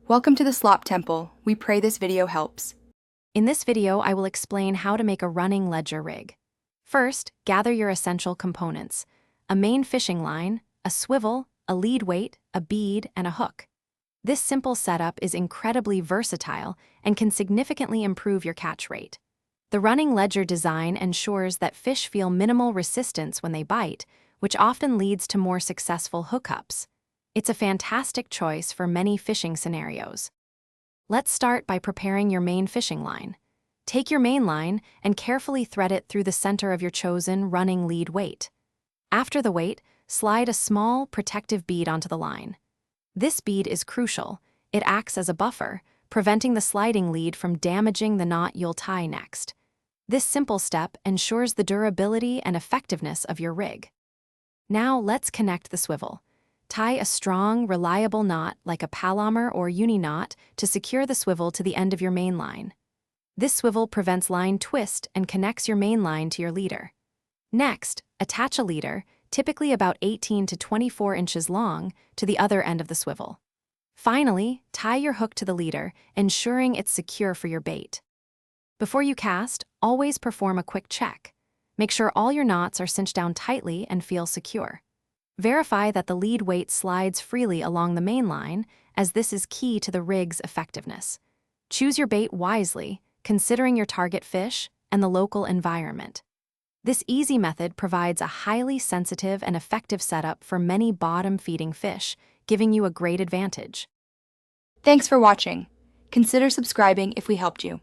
Welcome to the Slop Temple. We pray this video helps. In this video, I will explain how to make a running ledger rig. First, gather your essential components: a main fishing line, a swivel, a lead weight, a bead, and a hook. This simple setup is incredibly versatile and can significantly improve your catch rate. The running ledger design ensures that fish feel minimal resistance when they bite, which often leads to more successful hookups. It's a fantastic choice for many fishing scenarios. Let's start by preparing your main fishing line. Take your main line and carefully thread it through the center of your chosen running lead weight. After the weight, slide a small, protective bead onto the line. This bead is crucial. It acts as a buffer, preventing the sliding lead from damaging the knot you'll tie next. This simple step ensures the durability and effectiveness of your rig. Now let's connect the swivel. Tie a strong, reliable knot like a Palomar or uni knot to secure the swivel to the end of your main line. This swivel prevents line twist and connects your main line to your leader. Next, attach a leader, typically about 18 to 24 inches long, to the other end of the swivel. Finally, tie your hook to the leader, ensuring it's secure for your bait. Before you cast, always perform a quick check. Make sure all your knots are cinched down tightly and feel secure. Verify that the lead weight slides freely along the main line, as this is key to the rig's effectiveness. Choose your bait wisely, considering your target fish and the local environment. This easy method provides a highly sensitive and effective setup for many bottom-feeding fish, giving you a great advantage. Thanks for watching. Consider subscribing if we helped you.